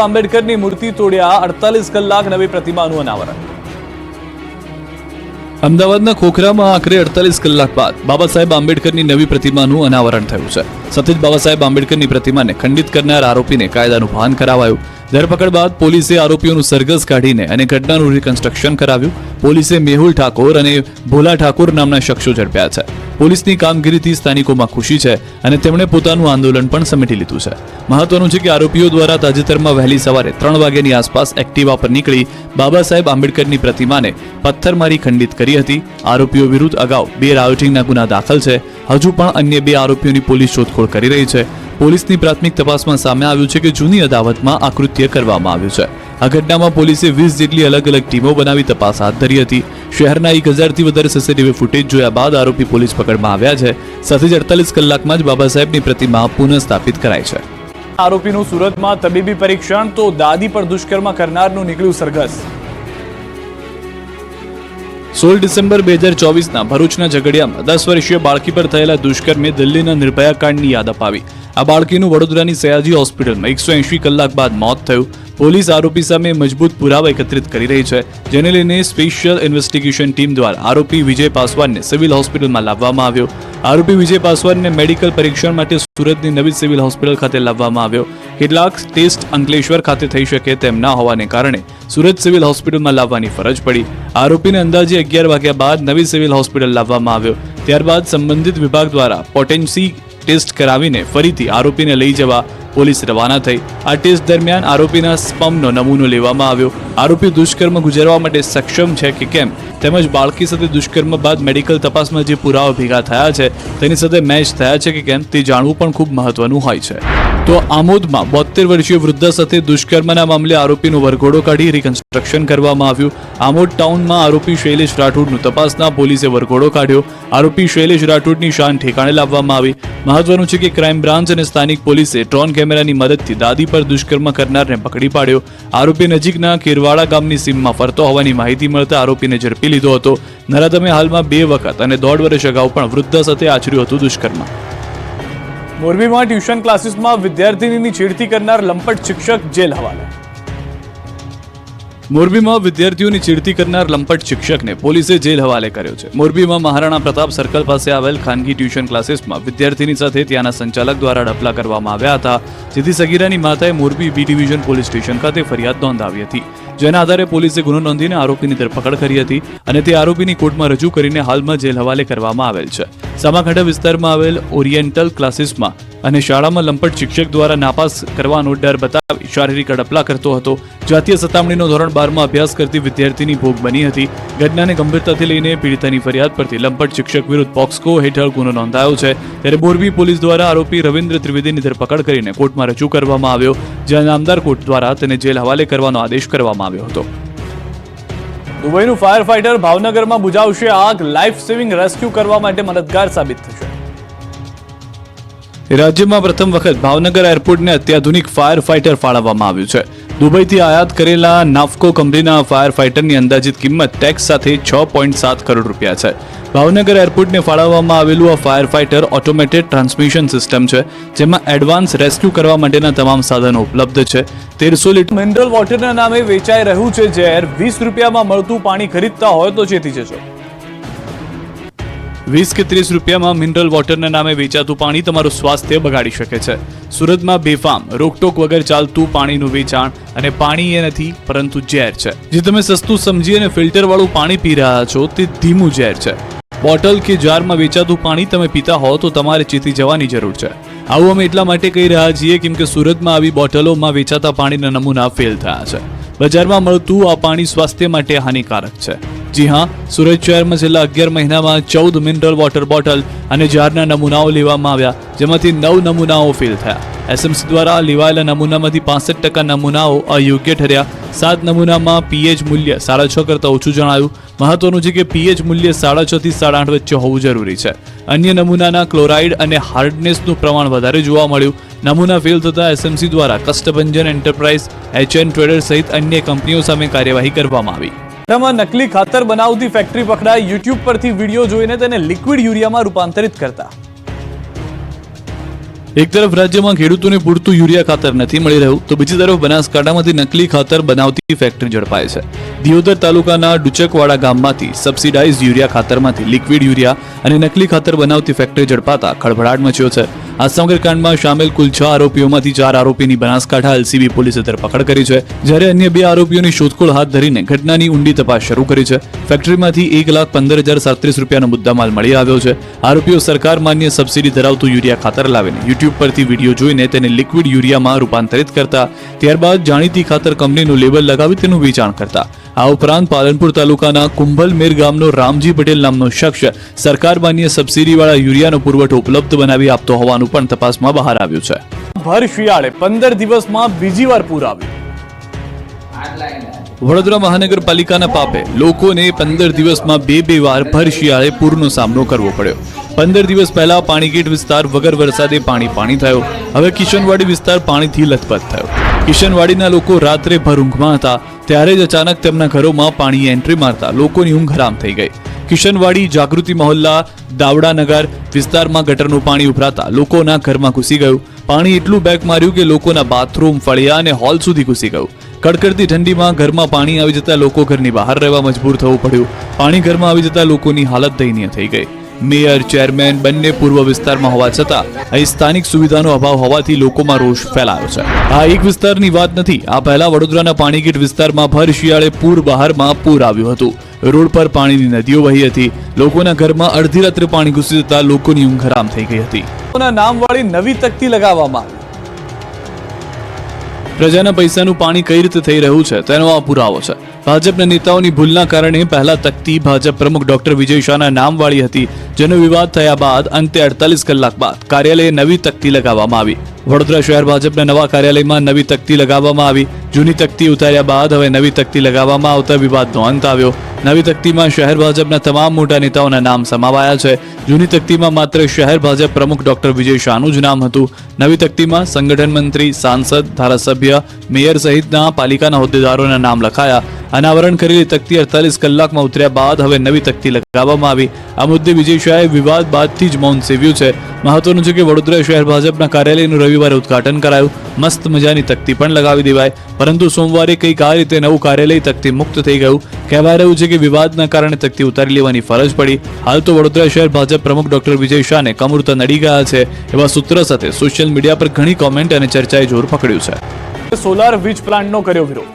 આંબેડકરની મૂર્તિ તોડ્યા 48 કલાક નવી પ્રતિમાનું અનાવરણ। અમદાવાદના ખોખરામાં આખરે 48 કલાક બાદ બાબા સાહેબ આંબેડકરની નવી પ્રતિમાનું અનાવરણ થયું છે। સાથે જ બાબા સાહેબ આંબેડકરની પ્રતિમાને ખંડિત કરનાર આરોપીને કાયદાનું ભાન કરાવાયું। ધરપકડ બાદ પોલીસે આરોપીઓનું સરઘસ કાઢીને અને ઘટનાનું રિકન્સ્ટ્રક્શન કરાવ્યું। પોલીસે મેહુલ ઠાકોર અને ભોલા ઠાકોર નામના શખ્સો ઝડપ્યા છે। પોલીસની કામગીરીથી સ્થાનિકોમાં ખુશી છે અને તેમણે પોતાનું આંદોલન પણ સમેટી લીધું છે। મહત્વનું છે કે આરોપીઓ દ્વારા તાજેતરમાં વહેલી સવારે 3 વાગ્યાની આસપાસ એક્ટિવા પર નીકળી બાબા સાહેબ આંબેડકરની પ્રતિમાને પથ્થરમારી ખંડિત કરી હતી। આરોપીઓ વિરુદ્ધ અગાઉ 2 રાયોટિંગના ગુના દાખલ છે। હજુ પણ અન્ય 2 આરોપીઓની પોલીસ શોધખોળ કરી રહી છે। પોલીસની પ્રાથમિક તપાસમાં સામે આવ્યું છે કે જૂની અદાવતમાં આ કૃત્ય કરવામાં આવ્યું છે। આ ઘટનામાં પોલીસે 20 જેટલી અલગ અલગ ટીમો બનાવી તપાસ હાથ ધરી હતી। શહેરના 1000થી વધારે સીસીટીવી ફૂટેજ જોયા બાદ આરોપી પોલીસ પકડમાં આવ્યા છે। સાથે જ 48 કલાકમાં જ બાબા સાહેબની પ્રતિમા પુનઃસ્થાપિત કરાઈ છે। આરોપીનું સુરતમાં તબીબી પરીક્ષણ તો દાદી પર દુષ્કર્મ કરનારનું નીકળ્યું સરઘસ। 16 ડિસેમ્બર 2024ના ભરૂચના ઝઘડિયામાં 10 વર્ષીય બાળકી પર થયેલા દુષ્કર્મે દિલ્હીના નિર્ભયા કાંડની યાદ અપાવી। આ બાળકીનું વડોદરાની સયાજી હોસ્પિટલમાં 180 કલાક બાદ મોત થયું। પોલીસ આરોપી સામે મજબૂત પુરાવા એકત્રિત કરી રહી છે, જેને લઈને સ્પેશિયલ ઇન્વેસ્ટિગેશન ટીમ દ્વારા આરોપી વિજય પાસવાનને સિવિલ હોસ્પિટલમાં લાવવામાં આવ્યો। આરોપી વિજય પાસવાનને મેડિકલ પરીક્ષણ માટે સુરતની નવી સિવિલ હોસ્પિટલ ખાતે લાવવામાં આવ્યો। કેટલાક ટેસ્ટ અંકલેશ્વર ખાતે થઈ શકે તેમ ન હોવાને કારણે સુરત સિવિલ હોસ્પિટલમાં લાવવાની ફરજ પડી। આરોપીને અંદાજે 11 વાગ્યા બાદ નવી સિવિલ હોસ્પિટલ લાવવામાં આવ્યો। ત્યારબાદ સંબંધિત વિભાગ દ્વારા પોટેન્સી ટેસ્ટ કરાવીને ફરીથી આરોપીને લઈ જવા પોલીસ રવાના થઈ। આ ટેસ્ટ દરમિયાન આરોપીના સ્પર્મનો નમૂનો લેવામાં આવ્યો। આરોપી દુષ્કર્મ ગુજારવા માટે સક્ષમ છે કે કેમ તેમજ બાળકી સાથે દુષ્કર્મ બાદ મેડિકલ તપાસમાં જે પુરાવા ભેગા થયા છે તેની સાથે મેચ થયા છે કે કેમ તે જાણવું પણ ખૂબ મહત્વનું હોય છે। તો આમોદમાં 72 વર્ષીય વૃદ્ધા સાથે દુષ્કર્મના મામલે આરોપીનો વરઘોડો કાઢી રિકન્સ્ટ્રક્શન કરવામાં આવ્યું। આમોદ ટાઉનમાં આરોપી શૈલેષ રાઠોડનું તપાસના પોલીસે વરઘોડો કાઢ્યો। આરોપી શૈલેષ રાઠોડની શાન ઠેકાણે લાવવામાં આવી। મહત્વનું છે કે ક્રાઇમ બ્રાન્ચ અને સ્થાનિક પોલીસે ડ્રોન કેમેરાની મદદથી દાદી પર દુષ્કર્મ કરનારને પકડી પાડ્યો। આરોપી નજીકના કેરવાડા ગામની સીમમાં ફરતો હોવાની માહિતી મળતા આરોપીને ઝડપી લીધો હતો। નરાધમે હાલમાં 2 વખત અને 1.5 વર્ષ અગાઉ પણ વૃદ્ધા સાથે આચર્યું હતું દુષ્કર્મ। મોરબીમાં ટ્યુશન ક્લાસીસમાં વિદ્યાર્થીનીની છેડતી કરનાર લંપટ શિક્ષક જેલ હવાલે। મોરબીમાં વિદ્યાર્થીઓની છેડતી કરનાર લંપટ શિક્ષકને પોલીસે જેલ હવાલે કર્યો છે। મોરબીમાં મહારાણા પ્રતાપ સર્કલ પાસે આવેલ ખાનગી ટ્યુશન ક્લાસીસમાં વિદ્યાર્થીની સાથે ત્યાંના સંચાલક દ્વારા ડપલા કરવામાં આવ્યા હતા, જેથી સગીરાની માતાએ Morbi B division police station ખાતે ફરિયાદ નોંધાવી હતી। જેના આધારે પોલીસે ગુનો નોંધીને આરોપીની ધરપકડ કરી હતી અને તે આરોપીની કોર્ટમાં રજૂ કરીને હાલમાં જેલ હવાલે કરવામાં આવેલ છે। સામાખંડા વિસ્તારમાં આવેલ ઓરિએન્ટલ ક્લાસીસમાં અને શાળામાં લંપટ શિક્ષક દ્વારા નાપાસ કરવાનો ડર બતાવી શારીરિક અડપલા કરતો હતો। જાતીય સતામણીનો ધોરણ 12માં અભ્યાસ કરતી વિદ્યાર્થીની ભોગ બની હતી। ઘટનાને ગંભીરતાથી લઈને પીડિતાની ફરિયાદ પરથી લંપટ શિક્ષક વિરુદ્ધ પોક્સકો હેઠળ ગુનો નોંધાયો છે। ત્યારે મોરબી પોલીસ દ્વારા આરોપી રવિન્દ્ર ત્રિવેદીની ધરપકડ કરીને કોર્ટમાં રજૂ કરવામાં આવ્યો, જ્યાં નામદાર કોર્ટ દ્વારા તેને જેલ હવાલે કરવાનો આદેશ કરવામાં આવ્યો હતો। દુબઈનું ફાયર ફાઇટર ભાવનગરમાં બુઝાવશે આગ, લાઈફ સેવિંગ રેસ્ક્યુ કરવા માટે મદદગાર સાબિત થશે। રાજ્યમાં પ્રથમ વખત ભાવનગર એરપોર્ટને અત્યાધુનિક ફાયર ફાઇટર ફાળવવામાં આવ્યું છે। દુબઈથી આયાત કરેલા નાફકો કંપનીના ફાયર ફાઇટરની અંદાજિત કિંમત ટેક્સ સાથે 6.7 કરોડ રૂપિયા છે। ભાવનગર એરપોર્ટને ફાળવવામાં આવેલું આ fire fighter automated transmission system છે, જેમાં એડવાન્સ રેસ્ક્યુ કરવા માટેના તમામ સાધનો ઉપલબ્ધ છે। 1300 લીટર મિનરલ વોટરના નામે વેચાઈ રહ્યું છે ઝેર, 20 રૂપિયામાં મળતું પાણી ખરીદતા હોય તો ચેતી જજો। 20 કે 30 રૂપિયામાં મિનરલ વોટરના નામે વેચાતું પાણી તમારું સ્વાસ્થ્ય બગાડી શકે છે। સુરતમાં બેફામ રોકટોક વગર ચાલતું પાણીનું વેચાણ, અને પાણી એ નથી પરંતુ ઝેર છે। જે તમે સસ્તું સમજી અને ફિલ્ટર વાળું પાણી પી રહ્યા છો તે ધીમું ઝેર છે। બોટલ કે જારમાં વેચાતું પાણી તમે પીતા હો તો તમારે ચેતી જવાની જરૂર છે। આવું અમે એટલા માટે કહી રહ્યા છીએ કેમ કે સુરતમાં આવી બોટલોમાં વેચાતા પાણીના નમૂના ફેલ થયા છે। બજારમાં મળતું આ પાણી સ્વાસ્થ્ય માટે હાનિકારક છે। જી હા, સુરત શહેરમાં છેલ્લા 11 મહિનામાં 14 મિનરલ વોટર બોટલ અને જારના નમૂનાઓ લેવામાં આવ્યા, જેમાંથી 9 નમૂનાઓ ફેલ થયા। એસએમસી દ્વારા લેવાયેલા નમૂનામાંથી 65% નમૂનાઓ અયોગ્ય ઠર્યા। 7 નમૂનામાં પીએચ મૂલ્ય 6.5 કરતાં ઓછું જણાયું। મહત્વનું છે કે પીએચ મૂલ્ય 6.5 થી 8.5 વચ્ચે હોવું જરૂરી છે। અન્ય નમૂનાના ક્લોરાઇડ અને હાર્ડનેસનું પ્રમાણ વધારે જોવા મળ્યું। નમૂના ફેલ થતા એસએમસી દ્વારા કષ્ટભંજન એન્ટરપ્રાઇઝ, એચએન ટ્રેડર સહિત અન્ય કંપનીઓ સામે કાર્યવાહી કરવામાં આવી। નકલી ખાતર બનાવતી ફેક્ટરી પકડાઈ, યુટ્યુબ પરથી વિડીયો જોઈને તેને લિક્વિડ યુરિયામાં રૂપાંતરિત કરતા। એક તરફ રાજ્યમાં ખેડૂતોને પૂરતું યુરિયા ખાતર નથી મળી રહ્યું તો બીજી તરફ બનાસકાંઠામાંથી નકલી ખાતર બનાવતી ફેક્ટરી ઝડપાય છે. દિયોદર તાલુકાના ડુચકવાડા ગામમાંથી સબસિડાઇઝ યુરિયા ખાતરમાંથી લિક્વિડ યુરિયા અને નકલી ખાતર બનાવતી ફેક્ટરી ઝડપાતા ખળભળાટ મચ્યો છે. આ સમગ્ર કાંડમાં સામેલ કુલ 6 આરોપીઓમાંથી 4 આરોપીની બનાસકાંઠા એલસીબી પોલીસે ધરપકડ કરી છે, જ્યારે અન્ય 2 આરોપીઓની શોધખોળ હાથ ધરીને ઘટનાની ઊંડી તપાસ શરૂ કરી છે. ફેક્ટરીમાંથી 1,15,037 રૂપિયાનો મુદ્દામાલ મળી આવ્યો છે. આરોપીઓ સરકાર માન્ય સબસિડી ધરાવતું યુરિયા ખાતર લાવીને યુટ્યુબ પરથી વિડીયો જોઈને તેને લિક્વિડ યુરિયામાં રૂપાંતરિત કરતા, ત્યારબાદ જાણીતી ખાતર કંપનીનું લેબલ લગાવી તેનું વેચાણ કરતા. આ ઉપરાંત પાલનપુર તાલુકાના કુંભલમેર ગામનો રામજી પટેલ નામનો શખ્સ સરકાર માન્ય સબસિડીવાળા યુરિયાનો પુરવઠો ઉપલબ્ધ બનાવી આપતો હોવાનું પણ તપાસમાં બહાર આવ્યું છે. ભર શિયાળે 15 દિવસમાં બીજી વાર પૂર આવ્યું. વડોદરા મહાનગરપાલિકાના પાપે લોકોને 15 દિવસમાં બે વાર ભર શિયાળે પૂરનો સામનો કરવો પડ્યો. 15 દિવસ પહેલા પાણીગેટ વિસ્તાર વગર વરસાદે પાણી થયો. હવે કિશનવાડી વિસ્તાર પાણીથી લથપથ થયો. કિશનવાડીના લોકો રાત્રે ભર ઊંઘમાં હતા ત્યારે જ અચાનક તેમના ઘરોમાં પાણી એન્ટ્રી મારતા લોકોની ઊંઘ હરામ થઈ ગઈ. કિશનવાડી, જાગૃતિ મહોલ્લા, દાવડાનગર વિસ્તારમાં ગટરનું પાણી ઉભરાતા લોકોના ઘરમાં ઘૂસી ગયું. પાણી એટલું બેક માર્યું કે લોકોના બાથરૂમ, ફળિયા અને હોલ સુધી ઘૂસી ગયું. કડકડતી ઠંડીમાં ઘરમાં પાણી આવી જતા લોકો ઘરની બહાર રહેવા મજબૂર થવું પડ્યું. પાણી ઘરમાં આવી જતા લોકોની હાલત દયનીય થઈ ગઈ. મેયર, ચેરમેન બંને પૂર્વ વિસ્તારમાં હોવા છતાં અહીં સ્થાનિક સુવિધાનો અભાવ હોવાથી લોકોમાં રોષ ફેલાયો છે. આ એક વિસ્તારની વાત નથી. આ પહેલા વડોદરાના પાણીગેટ વિસ્તારમાં ભર શિયાળે પૂર બહારમાં પૂર આવ્યું હતું. રોડ પર પાણીની નદીઓ વહી હતી. લોકોના ઘરમાં અડધી રાત્રે પાણી ઘૂસી જતા લોકોની ઊંઘ હરામ થઈ ગઈ હતી. નામવાળી નવી તકતી લગાવવામાં આવી. પ્રજાના પૈસાનું પાણી કઈ રીતે થઈ રહ્યું છે તેનો આ પુરાવો છે. ભાજપના નેતાઓની ભૂલના કારણે પહેલા તકતી ભાજપ પ્રમુખ ડોક્ટર વિજય શાહના નામવાળી હતી, જેનો વિવાદ થયા બાદ અંતે 48 કલાક બાદ કાર્યાલયે નવી તકતી લગાવવામાં આવી. વડોદરા શહેર ભાજપના નવા કાર્યાલયમાં નવી તકતી લગાવવામાં આવી. જૂની તકતી ઉતાર્યા બાદ હવે નવી તકતી લગાવવામાં આવતા વિવાદનો અંત આવ્યો. નવી તકતીમાં શહેર ભાજપના તમામ મોટા નેતાઓના નામ સમાવાયા છે. જૂની તકતીમાં માત્ર શહેર ભાજપ પ્રમુખ ડોક્ટર વિજય શાહનું જ નામ હતું. નવી તકતીમાં સંગઠન મંત્રી, સાંસદ, ધારાસભ્ય, મેયર સહિતના પાલિકાના હોદ્દેદારોના નામ લખાયા. અનાવરણ કરેલી તકતી 48 કલાકમાં ઉતર્યા બાદ હવે નવી તકતી લગાવવામાં આવી. આ મુદ્દે વિજય શાહે વિવાદ બાદથી જ મૌન સેવ્યું છે. મહત્વનું છે કે વડોદરા શહેર ભાજપના કાર્યાલયનું રવિવારે ઉદઘાટન કરાયું. મસ્ત મજાની તકતી પણ લગાવી દેવાય, પરંતુ સોમવારે કંઈક આ રીતે નવું કાર્યાલય તકતી મુક્ત થઈ ગયું. કહેવાય રહ્યું છે કે વિવાદના કારણે તકતી ઉતારી લેવાની ફરજ પડી. હાલ તો વડોદરા શહેર ભાજપ પ્રમુખ ડોક્ટર વિજય શાહને કમૂરતા નડી ગયા છે એવા સૂત્ર સાથે સોશિયલ મીડિયા પર ઘણી કોમેન્ટ અને ચર્ચાએ જોર પકડ્યું છે. સોલાર વીજ પ્લાન્ટનો કર્યો વિરોધ.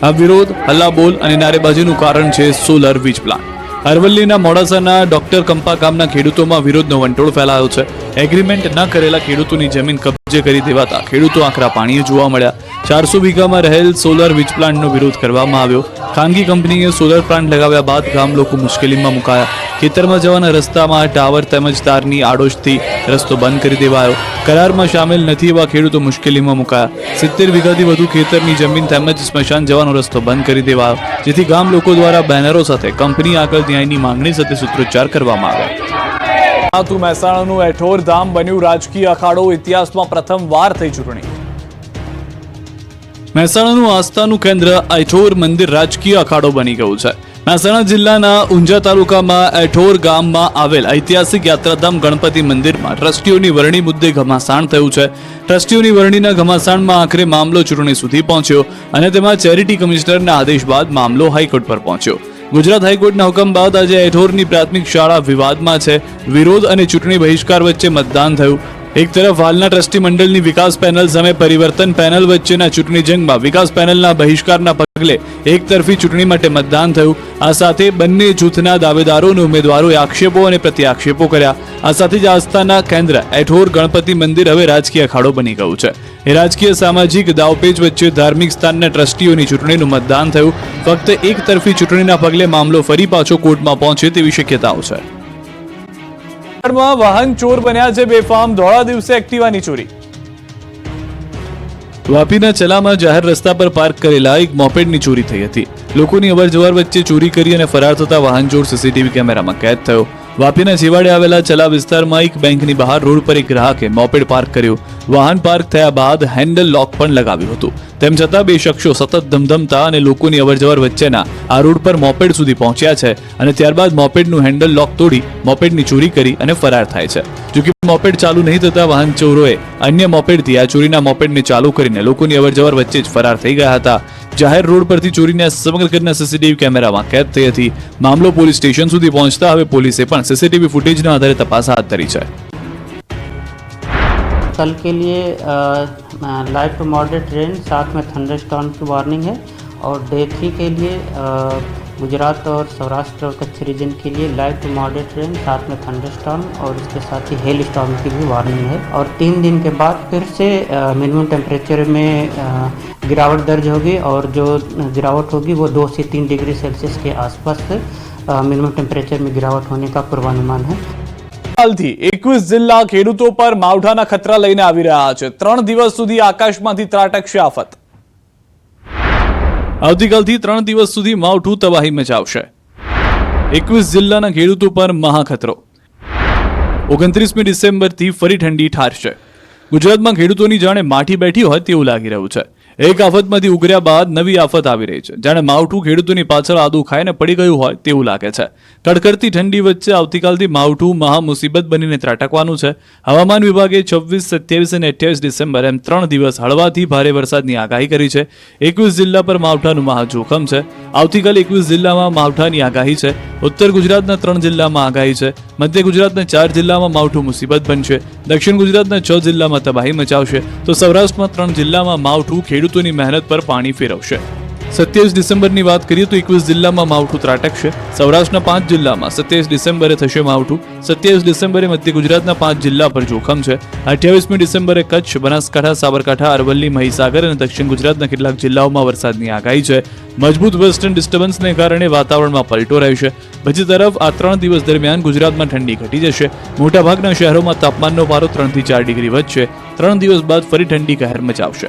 આ વિરોધ, હલ્લાબોલ અને નારેબાજીનું કારણ છે સોલર વીજ પ્લાન્ટ. અરવલ્લીના મોડાસાના ડોક્ટર કંપા ગામના ખેડૂતોમાં વિરોધનો વંટોળ ફેલાયો છે. એગ્રીમેન્ટ ન કરેલા ખેડૂતોની જમીન કબજે કરી દેવાતા ખેડૂતો આકરા પાણીએ જોવા મળ્યા. 400 વીઘામાં રહેલ સોલર વીજ પ્લાન્ટનો વિરોધ કરવામાં આવ્યો. ખાનગી કંપનીએ સોલર પ્લાન્ટ લગાવ્યા બાદ ગામ લોકો મુશ્કેલીમાં મુકાયા. ખેતરમાં જવાના રસ્તામાં ટાવર તેમજ તારની આડોશથી રસ્તો બંધ કરી દેવાયો. કરારમાં સામેલ નથી એવા ખેડૂતો મુશ્કેલીમાં મુકાયા. 70 વીઘાથી વધુ ખેતરની જમીન તેમજ સ્મશાન જવાનો રસ્તો બંધ કરી દેવાયો, જેથી ગામ લોકો દ્વારા બેનરો સાથે કંપની આગળ ન્યાયની માંગણી સાથે સૂત્રોચ્ચાર કરવામાં આવ્યા. મહેસાણાનું એઠોર ધામ બન્યું રાજકીય અખાડો. ઇતિહાસમાં પ્રથમવાર થઈ ચૂંટણી. મહેસાણાનું આસ્થાનું કેન્દ્ર એઠોર મંદિર રાજકીય અખાડો બની ગયું છે. મહેસાણા જિલ્લાના ઊંઝા તાલુકામાં એઠોર ગામમાં આવેલ ઐતિહાસિક યાત્રાધામ ગણપતિ મંદિરમાં ટ્રસ્ટીઓની વરણી મુદ્દે ઘમાસાણ થયું છે. ટ્રસ્ટીઓની વરણીના ઘમાસાણમાં આખરે મામલો ચૂંટણી સુધી પહોંચ્યો અને તેમાં ચેરિટી કમિશનરના આદેશ બાદ મામલો હાઈકોર્ટ પર પહોંચ્યો. ગુજરાત હાઈકોર્ટના હુકમ બાદ આજે એઠોરની પ્રાથમિક શાળા વિવાદમાં છે. વિરોધ અને ચૂંટણી બહિષ્કાર વચ્ચે મતદાન થયું. એક તરફ હાલના ટ્રસ્ટી મંડળની વિકાસ પેનલ સામે પરિવર્તન પેનલ વચ્ચેના ચૂંટણી જંગમાં વિકાસ પેનલના બહિષ્કારના પગલે એક તરફી ચૂંટણી માટે મતદાન થયું. આ સાથે બંને જૂથના દાવેદારો અને ઉમેદવારોએ આક્ષેપો અને પ્રત્યાક્ષેપો કર્યા. આ સાથે જ આસ્થાના કેન્દ્ર એઠોર ગણપતિ મંદિર હવે રાજકીય અખાડો બની ગયું છે. એ રાજકીય સામાજિક દાવપેચ વચ્ચે ધાર્મિક સ્થાનના ટ્રસ્ટીઓની ચૂંટણીનું મતદાન થયું. ફક્ત એક તરફી ચૂંટણીના પગલે મામલો ફરી પાછો કોર્ટમાં પહોંચે તેવી શક્યતાઓ છે. વાહન ચોર બન્યા છે બેફામ. ધોળા દિવસે એક્ટિવાની ચોરી. વાપીના ચલામાં જાહેર રસ્તા પર પાર્ક કરેલા એક મોપેડની ચોરી થઈ હતી. લોકોની અવરજવર વચ્ચે ચોરી કરી અને ફરાર થતા વાહન ચોર સીસીટીવી કેમેરામાં કેદ થયો. વાપીના છેવાડે આવેલા ચલા વિસ્તારમાં એક બેંકની બહાર રોડ પર એક ગ્રાહકે મોપેડ પાર્ક કર્યું. વાહન પાર્ક થયા બાદ હેન્ડલ લોક પણ લગાવ્યું હતું. તેમ છતાં બે શખ્સો સતત ધમધમતા અને લોકોની અવરજવર વચ્ચેના આ રોડ પર મોપેડ સુધી પહોંચ્યા છે અને ત્યારબાદ મોપેડનું હેન્ડલ લોક તોડી મોપેડની ચોરી કરી અને ફરાર થાય છે. જોકે મોપેડ ચાલુ નહીં થતા વાહન ચોરોએ અન્ય મોપેડથી આ ચોરીના મોપેડને ચાલુ કરીને લોકોની અવરજવર વચ્ચે જ ફરાર થઈ ગયા હતા. જાહેર રોડ પરથી ચોરીની આ સમગ્ર ઘટના સીસીટીવી કેમેરામાં કેદ થઈ હતી. મામલો પોલીસ સ્ટેશન સુધી પહોંચતા હવે પોલીસે પણ सीसीटीवी फुटेज ના આધારે તપાસ હાથ ધરી છે. कल के लिए लाइट टू मॉडरेट रेन साथ में थंडरस्टॉर्म की वार्निंग है और डे 3 के लिए गुजरात और सौराष्ट्र और कच्छ रीजन के लिए लाइट टू मॉडरेट रेन साथ में थंडरस्टॉर्म और इसके साथ ही हेल स्टॉर्म की भी वार्निंग है. और 3 दिन के बाद फिर से मिनिमम टेम्परेचर में गिरावट दर्ज होगी और जो गिरावट होगी वो 2 से 3 डिग्री सेल्सियस के आसपास मिनिमम टेम्परेचर में गिरावट होने का पूर्वानुमान है. હાલથી 21 જિલ્લા ખેડૂતો પર માવઠાના ખતરા લઈને આવી રહ્યા છે. 3 દિવસ સુધી આકાશમાંથી ત્રાટકશે આફત. આવતીકાલથી 3 દિવસ સુધી માવઠું તબાહી મચાવશે. 21 જિલ્લાના ખેડૂતો પર મહાખતરો. 29મી ડિસેમ્બરથી ફરી ઠંડી ઠારશે. ગુજરાતમાં ખેડૂતોની જાણે માઠી બેઠી હોય તેવું લાગી રહ્યું છે. એક આફતમાંથી ઉગર્યા બાદ નવી આફત આવી રહી છે. જાણે માવઠું ખેડૂતોની પાછળ આદુ ખાઈને પડી ગયું હોય તેવું લાગે છે. કડકડતી ઠંડી વચ્ચે આવતીકાલથી માવઠું મહા મુસીબત બનીને ત્રાટકવાનું છે. હવામાન વિભાગે 26, 27 અને 28 ડિસેમ્બર એમ 3 દિવસ હળવાથી ભારે વરસાદની આગાહી કરી છે. 21 જિલ્લા પર માવઠાનું મહા જોખમ છે. આવતીકાલે 21 જિલ્લામાં માવઠાની આગાહી છે. ઉત્તર ગુજરાતના 3 જિલ્લામાં આગાહી છે. મધ્ય ગુજરાતના 4 જિલ્લામાં માવઠું મુસીબત બનશે. દક્ષિણ ગુજરાતના 6 જિલ્લામાં તબાહી મચાવશે તો સૌરાષ્ટ્રમાં 3 જિલ્લામાં માવઠું ખેડૂતોની મહેનત પર પાણી ફેરવશે. 27 ડિસેમ્બરની વાત કરીએ તો 21 જિલ્લામાં માવઠું ત્રાટકશે. સૌરાષ્ટ્રના 5 જિલ્લામાં 27 ડિસેમ્બરે થશે માવઠું. 27 ડિસેમ્બરે મધ્ય ગુજરાતના 5 જિલ્લા પર જોખમ છે. 28મી ડિસેમ્બરે કચ્છ, બનાસકાંઠા, સાબરકાંઠા, અરવલ્લી, મહીસાગર અને દક્ષિણ ગુજરાતના કેટલાક જિલ્લાઓમાં વરસાદની આગાહી છે. મજબૂત વેસ્ટર્ન ડિસ્ટર્બન્સને કારણે વાતાવરણમાં પલટો રહેશે. બીજી તરફ આ 3 દિવસ દરમિયાન ગુજરાતમાં ઠંડી ઘટી જશે. મોટાભાગના શહેરોમાં તાપમાનનો પારો 3 થી 4 ડિગ્રી વધશે. 3 દિવસ બાદ ફરી ઠંડી કહેર મચાવશે.